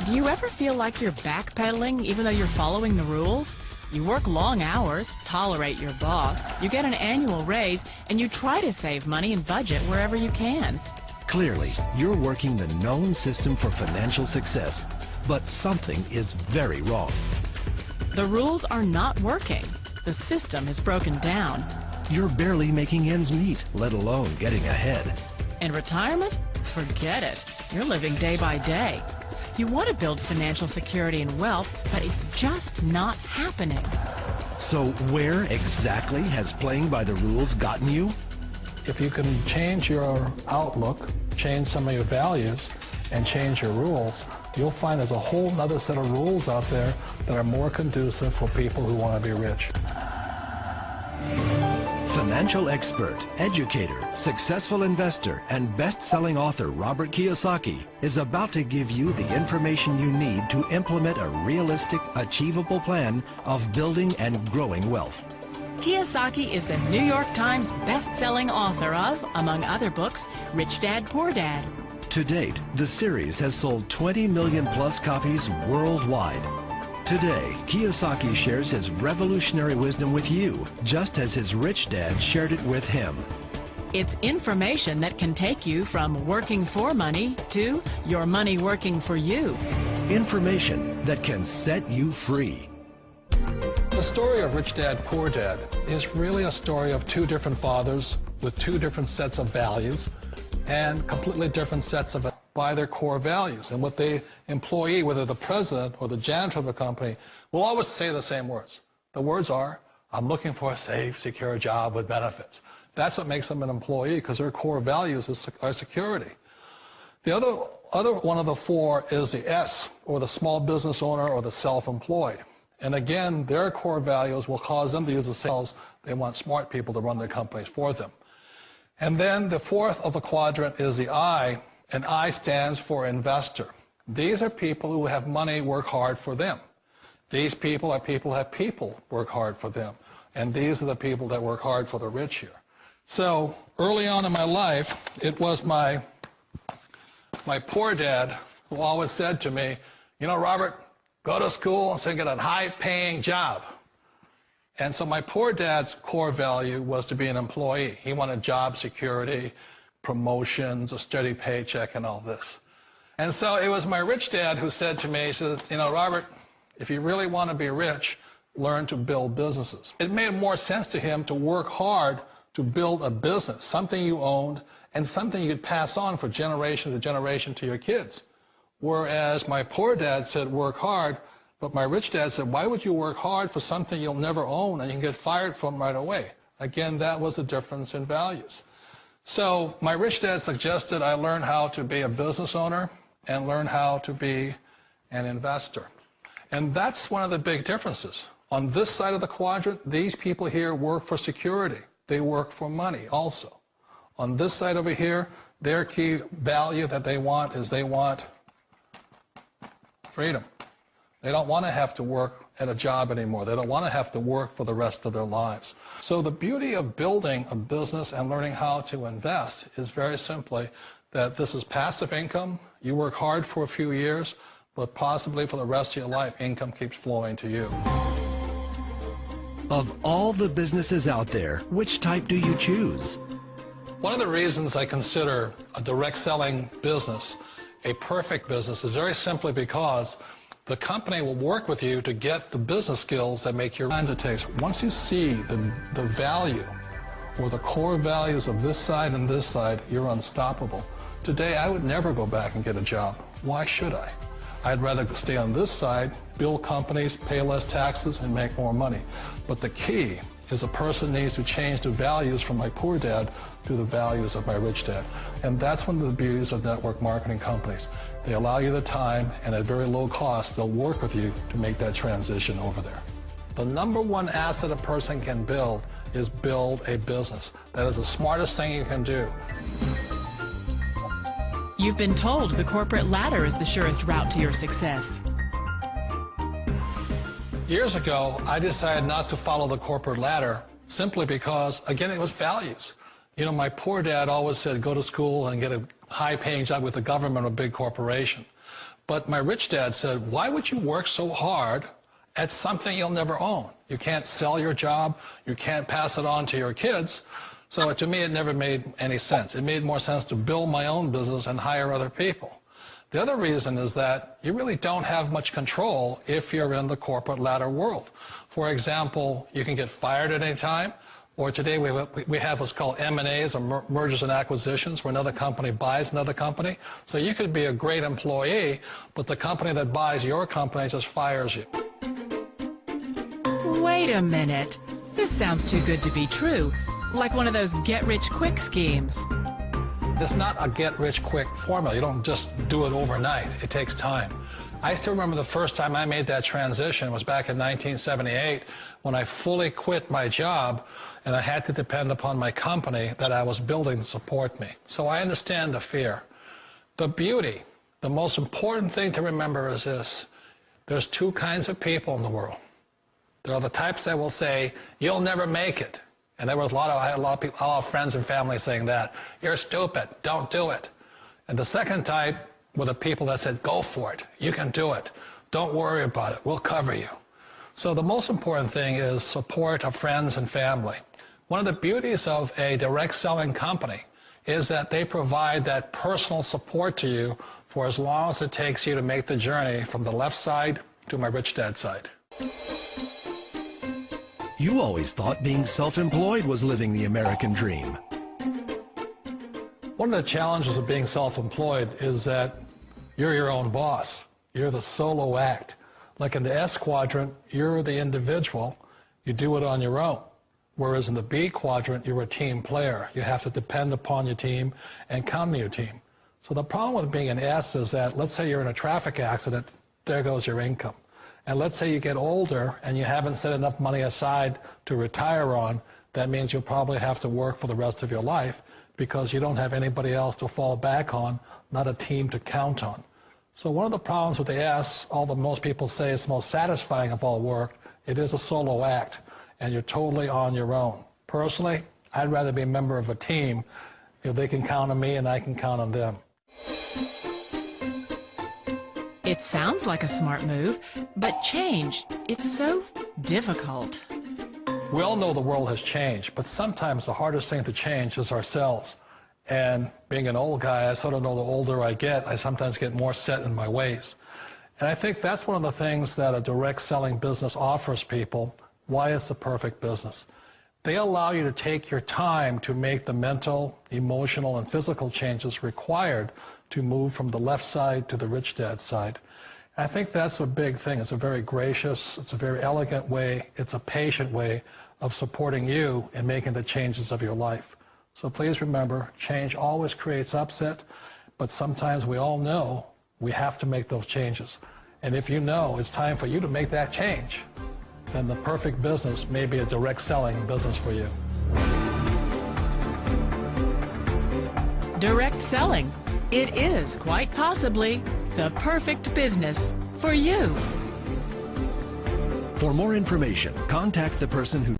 Do you ever feel like you're backpedaling even though you're following the rules? You work long hours, tolerate your boss, you get an annual raise, and you try to save money and budget wherever you can. Clearly, you're working the known system for financial success, but something is very wrong. The rules are not working. The system is broken down. You're barely making ends meet, let alone getting ahead. And retirement? Forget it. You're living day by day. You want to build financial security and wealth, but it's just not happening. So where exactly has playing by the rules gotten you? If you can change your outlook, change some of your values, and change your rules, you'll find there's a whole other set of rules out there that are more conducive for people who want to be rich. Financial expert, educator, successful investor, and best-selling author Robert Kiyosaki is about to give you the information you need to implement a realistic, achievable plan of building and growing wealth. Kiyosaki is the New York Times best-selling author of, among other books, Rich Dad, Poor Dad. To date, the series has sold 20 million plus copies worldwide. Today, Kiyosaki shares his revolutionary wisdom with you, just as his rich dad shared it with him. It's information that can take you from working for money to your money working for you. Information that can set you free. The story of Rich Dad, Poor Dad is really a story of two different fathers with two different sets of values and completely different sets of by their core values. And what the employee, whether the president or the janitor of the company, will always say the same words. The words are, I'm looking for a safe, secure job with benefits. That's what makes them an employee, because their core values are security. The other one of the four is the S, or the small business owner or the self-employed. And again, their core values will cause them to use the sales. They want smart people to run their companies for them. And then the fourth of the quadrant is the I, and I stands for investor. These are people who have money work hard for them. These people are people who have people work hard for them. And these are the people that work hard for the rich here. So early on in my life, it was my poor dad who always said to me, you know, Robert, go to school and so get a high-paying job. And so my poor dad's core value was to be an employee. He wanted job security, promotions, a steady paycheck, and all this. And so it was my rich dad who said to me, he says, you know, Robert, if you really want to be rich, learn to build businesses. It made more sense to him to work hard to build a business, something you owned and something you could pass on for generation to generation to your kids. Whereas my poor dad said work hard, but my rich dad said, why would you work hard for something you'll never own and you can get fired from right away? Again, that was the difference in values. So my rich dad suggested I learn how to be a business owner and learn how to be an investor. And that's one of the big differences. On this side of the quadrant, these people here work for security. They work for money also. On this side over here, their key value that they want is they want freedom. They don't want to have to work at a job anymore. They don't want to have to work for the rest of their lives. So the beauty of building a business and learning how to invest is very simply that this is passive income. You work hard for a few years, but possibly for the rest of your life, income keeps flowing to you. Of all the businesses out there, which type do you choose? One of the reasons I consider a direct selling business a perfect business is very simply because the company will work with you to get the business skills that make your time to take. Once you see the value or the core values of this side and this side, you're unstoppable. Today, I would never go back and get a job. Why should I? I'd rather stay on this side, build companies, pay less taxes, and make more money. But the key is a person needs to change the values from my poor dad to the values of my rich dad. And that's one of the beauties of network marketing companies. They allow you the time, and at very low cost, they'll work with you to make that transition over there. The number one asset a person can build is build a business. That is the smartest thing you can do. You've been told the corporate ladder is the surest route to your success. Years ago, I decided not to follow the corporate ladder simply because, again, it was values. You know, my poor dad always said, go to school and get a high-paying job with the government or a big corporation. But my rich dad said, why would you work so hard at something you'll never own? You can't sell your job. You can't pass it on to your kids. So to me, it never made any sense. It made more sense to build my own business and hire other people. The other reason is that you really don't have much control if you're in the corporate ladder world. For example, you can get fired at any time, or today we have what's called M&As, or mergers and acquisitions, where another company buys another company. So you could be a great employee, but the company that buys your company just fires you. Wait a minute. This sounds too good to be true. Like one of those get-rich-quick schemes. It's not a get-rich-quick formula. You don't just do it overnight. It takes time. I still remember the first time I made that transition was back in 1978 when I fully quit my job and I had to depend upon my company that I was building to support me. So I understand the fear. The beauty, the most important thing to remember is this. There's two kinds of people in the world. There are the types that will say, you'll never make it. And there was I had a lot of people, a lot of friends and family saying that. You're stupid. Don't do it. And the second type were the people that said, go for it. You can do it. Don't worry about it. We'll cover you. So the most important thing is support of friends and family. One of the beauties of a direct selling company is that they provide that personal support to you for as long as it takes you to make the journey from the left side to my rich dad side. You always thought being self-employed was living the American dream. One of the challenges of being self-employed is that you're your own boss. You're the solo act. Like in the S quadrant, you're the individual. You do it on your own. Whereas in the B quadrant, you're a team player. You have to depend upon your team and count on your team. So the problem with being an S is that, let's say you're in a traffic accident, there goes your income. And let's say you get older and you haven't set enough money aside to retire on, that means you'll probably have to work for the rest of your life because you don't have anybody else to fall back on, not a team to count on. So one of the problems with the S, although most people say it's the most satisfying of all work, it is a solo act and you're totally on your own. Personally, I'd rather be a member of a team if they can count on me and I can count on them. It sounds like a smart move, but change, it's so difficult. We all know the world has changed, but sometimes the hardest thing to change is ourselves. And being an old guy, I sort of know the older I get, I sometimes get more set in my ways. And I think that's one of the things that a direct selling business offers people, why it's the perfect business. They allow you to take your time to make the mental, emotional, and physical changes required to move from the left side to the rich dad side. I think that's a big thing. It's a very gracious, it's a very elegant way, it's a patient way of supporting you in making the changes of your life. So please remember, change always creates upset, but sometimes we all know we have to make those changes. And if you know it's time for you to make that change, then the perfect business may be a direct selling business for you. Direct selling. It is quite possibly the perfect business for you. For more information, contact the person who